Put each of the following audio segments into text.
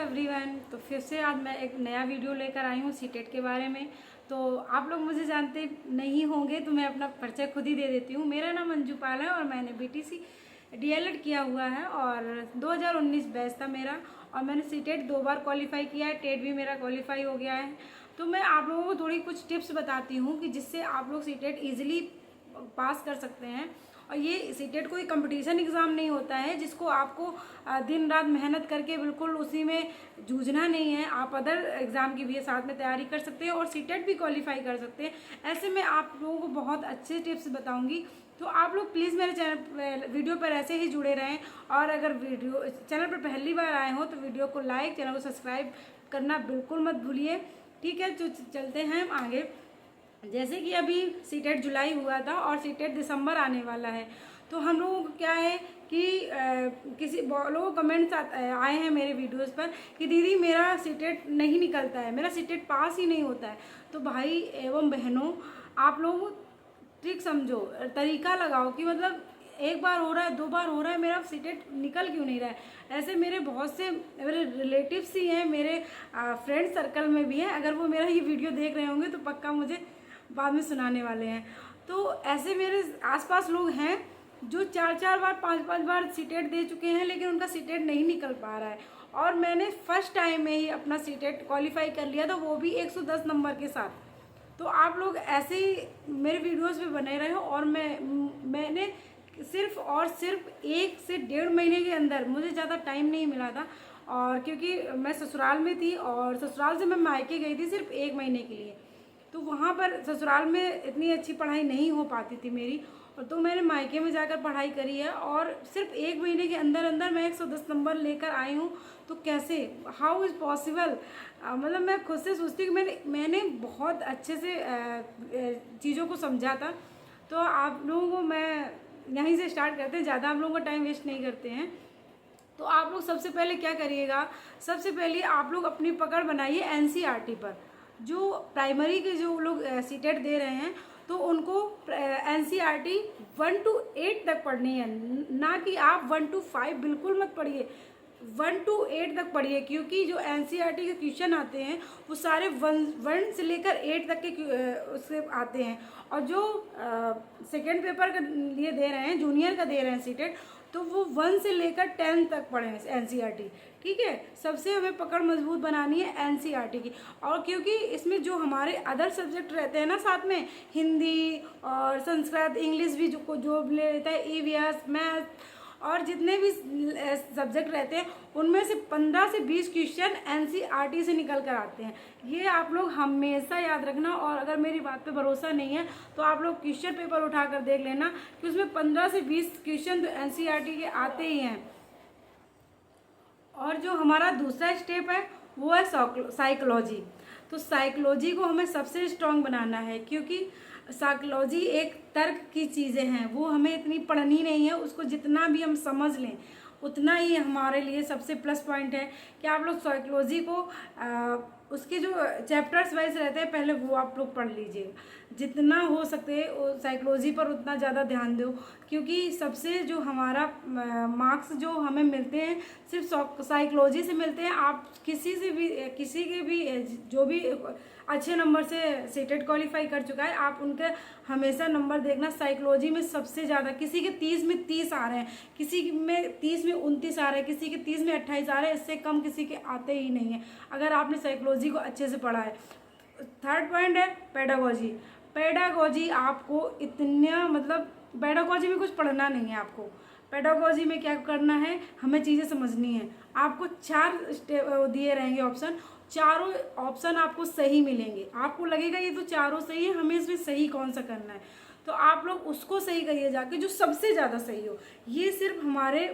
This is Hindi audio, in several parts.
एवरीवन। तो फिर से आज मैं एक नया वीडियो लेकर आई हूँ सीटेट के बारे में। तो आप लोग मुझे जानते नहीं होंगे तो मैं अपना परिचय खुद ही दे देती हूँ। मेरा नाम अंजू पाल है और मैंने बीटीसी डीएलएड किया हुआ है और 2019 बैच था मेरा और मैंने सीटेट 2 बार क्वालिफाई किया है। टेट भी मेरा क्वालिफाई हो गया है। तो मैं आप लोगों को थोड़ी कुछ टिप्स बताती हूँ कि जिससे आप लोग सीटेट ईजिली पास कर सकते हैं। और ये सीटेट कोई कंपटीशन एग्ज़ाम नहीं होता है जिसको आपको दिन रात मेहनत करके बिल्कुल उसी में जूझना नहीं है। आप अदर एग्ज़ाम की भी साथ में तैयारी कर सकते हैं और सीटेट भी क्वालिफाई कर सकते हैं। ऐसे में आप लोगों को बहुत अच्छे टिप्स बताऊंगी। तो आप लोग प्लीज़ मेरे चैनल वीडियो पर ऐसे ही जुड़े रहें और अगर वीडियो चैनल पर पहली बार आए हो तो वीडियो को लाइक, चैनल को सब्सक्राइब करना बिल्कुल मत भूलिए। ठीक है, तो चलते हैं हम आगे। जैसे कि अभी सीटेट जुलाई हुआ था और सीटेट दिसंबर आने वाला है। तो हम लोगों को क्या है कि किसी लोगों कमेंट्स आए हैं मेरे वीडियोस पर कि दीदी मेरा सीटेट नहीं निकलता है, मेरा सीटेट पास ही नहीं होता है। तो भाई एवं बहनों, आप लोग ट्रिक समझो, तरीका लगाओ कि मतलब एक बार हो रहा है, 2 बार हो रहा है, मेरा सीटेट निकल क्यों नहीं रहा है। ऐसे मेरे बहुत से मेरे रिलेटिव्स ही हैं, मेरे फ्रेंड सर्कल में भी हैं। अगर वो मेरा ये वीडियो देख रहे होंगे तो पक्का मुझे बाद में सुनाने वाले हैं। तो ऐसे मेरे आसपास लोग हैं जो 4-4 बार 5-5 बार सीटेट दे चुके हैं लेकिन उनका सीटेट नहीं निकल पा रहा है। और मैंने फर्स्ट टाइम में ही अपना सीटेट क्वालिफाई कर लिया था, वो भी 110 नंबर के साथ। तो आप लोग ऐसे ही मेरे वीडियोस पे बने रहे हो। और मैंने सिर्फ और सिर्फ 1 से 1.5 महीने के अंदर, मुझे ज़्यादा टाइम नहीं मिला था और क्योंकि मैं ससुराल में थी और ससुराल से मैं मायके गई थी सिर्फ 1 महीने के लिए। तो वहाँ पर ससुराल में इतनी अच्छी पढ़ाई नहीं हो पाती थी मेरी, और तो मैंने मायके में जाकर पढ़ाई करी है और सिर्फ 1 महीने के अंदर अंदर मैं 110 नंबर लेकर आई हूँ। तो कैसे, हाउ इज़ पॉसिबल। मतलब मैं खुद से सोचती हूँ कि मैंने बहुत अच्छे से चीज़ों को समझा था। तो आप लोगों को मैं यहीं से स्टार्ट करते हैं, ज़्यादा आप लोगों का टाइम वेस्ट नहीं करते हैं। तो आप लोग सबसे पहले क्या करिएगा, सबसे पहले आप लोग अपनी पकड़ बनाइए एनसीईआरटी पर। जो प्राइमरी के जो लोग सीटेट दे रहे हैं तो उनको एनसीईआरटी 1 to 8 तक पढ़नी है, ना कि आप 1 to 5 बिल्कुल मत पढ़िए। 1 to 8 तक पढ़िए, क्योंकि जो एनसीईआरटी के क्वेश्चन आते हैं वो सारे 1 से लेकर 8 तक के उससे आते हैं। और जो सेकेंड पेपर का लिए दे रहे हैं, जूनियर का दे रहे हैं सीटेट, तो वो 1 से लेकर 10 तक पढ़े एनसीईआरटी। ठीक है, सबसे हमें पकड़ मजबूत बनानी है एनसीईआरटी की। और क्योंकि इसमें जो हमारे अदर सब्जेक्ट रहते हैं ना साथ में, हिंदी और संस्कृत, इंग्लिश भी जो ले लेता है, ईवीएस, मैथ और जितने भी सब्जेक्ट रहते हैं उनमें से 15 से 20 क्वेश्चन एनसीईआरटी से निकल कर आते हैं। ये आप लोग हमेशा याद रखना। और अगर मेरी बात पे भरोसा नहीं है तो आप लोग क्वेश्चन पेपर उठा कर देख लेना कि उसमें 15 से 20 क्वेश्चन तो एनसीईआरटी के आते ही हैं। और जो हमारा दूसरा स्टेप है वो है साइकोलॉजी। तो साइकोलॉजी को हमें सबसे स्ट्रॉन्ग बनाना है, क्योंकि साइकोलॉजी एक तर्क की चीज़ें हैं, वो हमें इतनी पढ़नी नहीं है। उसको जितना भी हम समझ लें उतना ही हमारे लिए सबसे प्लस पॉइंट है कि आप लोग साइकोलॉजी को उसके जो चैप्टर्स वाइज रहते हैं पहले वो आप लोग पढ़ लीजिए। जितना हो सके साइकोलॉजी पर उतना ज़्यादा ध्यान दो, क्योंकि सबसे जो हमारा मार्क्स जो हमें मिलते हैं सिर्फ साइकोलॉजी से मिलते हैं। आप किसी के भी जो भी अच्छे नंबर से सीटेट क्वालिफाई कर चुका है, आप उनके हमेशा नंबर देखना। साइकोलॉजी में सबसे ज़्यादा, किसी के 30 में 30 आ रहे हैं, किसी में 30 में 29 आ रहे हैं, किसी के 30 में 28 आ रहे हैं, इससे कम किसी के आते ही नहीं है अगर आपने साइकोलॉजी को अच्छे से पढ़ा है। थर्ड पॉइंट है पेडागोजी। पेडागोजी आपको इतना, मतलब पेडागोजी में कुछ पढ़ना नहीं है आपको। पेडागोजी में क्या करना है, हमें चीज़ें समझनी है। आपको 4 दिए रहेंगे ऑप्शन, चारों ऑप्शन आपको सही मिलेंगे। आपको लगेगा ये तो चारों सही है, हमें इसमें सही कौन सा करना है, तो आप लोग उसको सही करिए जाके जो सबसे ज़्यादा सही हो। ये सिर्फ हमारे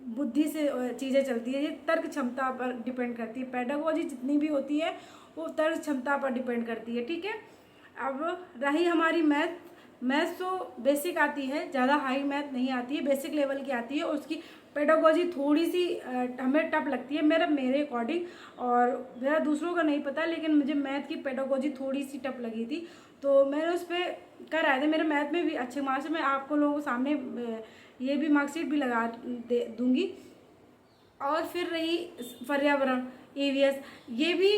बुद्धि से चीज़ें चलती है, ये तर्क क्षमता पर डिपेंड करती है। पेडागोजी जितनी भी होती है वो तर्क क्षमता पर डिपेंड करती है। ठीक है, अब रही हमारी मैथ तो बेसिक आती है, ज़्यादा हाई मैथ नहीं आती है, बेसिक लेवल की आती है। और उसकी पेडागोजी थोड़ी सी हमें टफ लगती है मेरे अकॉर्डिंग, और मेरा दूसरों का नहीं पता, लेकिन मुझे मैथ की पेडागोजी थोड़ी सी टफ लगी थी तो मैंने उस पर कर आए थे। मेरे मैथ में भी अच्छे मार्क्स, मैं आपको लोगों के सामने ये भी मार्कशीट भी लगा दूंगी। और फिर रही पर्यावरण, EVS, ये भी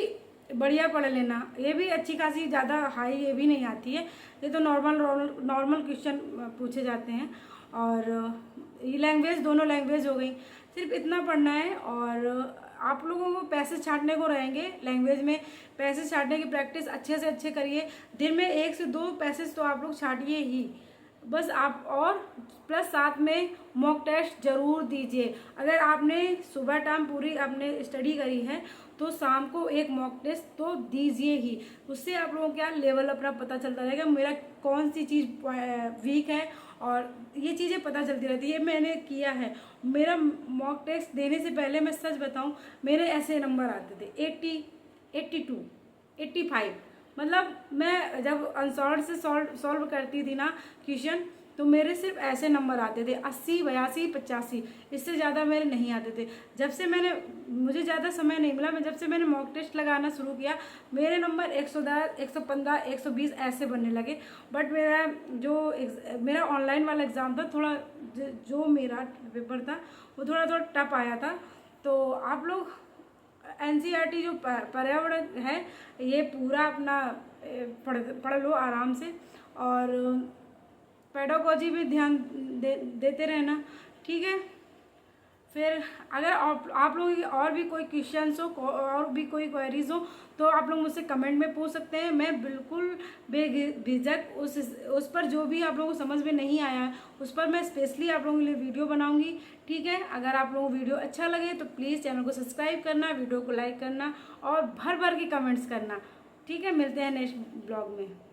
बढ़िया पढ़ लेना, ये भी अच्छी खासी, ज़्यादा हाई ये भी नहीं आती है, ये तो नॉर्मल क्वेश्चन पूछे जाते हैं। और ये लैंग्वेज, दोनों लैंग्वेज हो गई, सिर्फ इतना पढ़ना है। और आप लोगों को पैसे छांटने को रहेंगे लैंग्वेज में, पैसे छांटने की प्रैक्टिस अच्छे से अच्छे करिए। दिन में 1 से 2 पैसेज तो आप लोग छाटिए ही बस आप, और प्लस साथ में मॉक टेस्ट ज़रूर दीजिए। अगर आपने सुबह टाइम पूरी आपने स्टडी करी है तो शाम को एक मॉक टेस्ट तो दीजिए ही, उससे आप लोगों को क्या लेवल अपना पता चलता रहेगा, मेरा कौन सी चीज़ वीक है, और ये चीज़ें पता चलती रहती है। मैंने किया है, मेरा मॉक टेस्ट देने से पहले मैं सच बताऊं मेरे ऐसे नंबर आते थे 80, 82, 85, मतलब मैं जब अनसॉल्व से सॉल्व करती थी ना क्वेश्चन, तो मेरे सिर्फ ऐसे नंबर आते थे 80, 82, 85, इससे ज़्यादा मेरे नहीं आते थे। जब से मुझे ज़्यादा समय नहीं मिला, जब से मैंने मॉक टेस्ट लगाना शुरू किया, मेरे नंबर 110, 115, 120 ऐसे बनने लगे। बट मेरा ऑनलाइन वाला एग्ज़ाम था, थोड़ा जो मेरा पेपर था वो थोड़ा टफ आया था। तो आप लोग NCERT जो पर्यावरण है ये पूरा अपना पढ़ लो आराम से, और पेडागोजी भी ध्यान देते रहना, ठीक है। फिर अगर आप लोगों की और भी कोई क्वेश्चंस हो और भी कोई क्वेरीज हो तो आप लोग मुझसे कमेंट में पूछ सकते हैं। मैं बिल्कुल बेझिझक उस पर जो भी आप लोगों को समझ में नहीं आया उस पर मैं स्पेशली आप लोगों के लिए वीडियो बनाऊंगी, ठीक है। अगर आप लोगों को वीडियो अच्छा लगे तो प्लीज़ चैनल को सब्सक्राइब करना, वीडियो को लाइक करना और भर भर के कमेंट्स करना, ठीक है। मिलते हैं नेक्स्ट ब्लॉग में।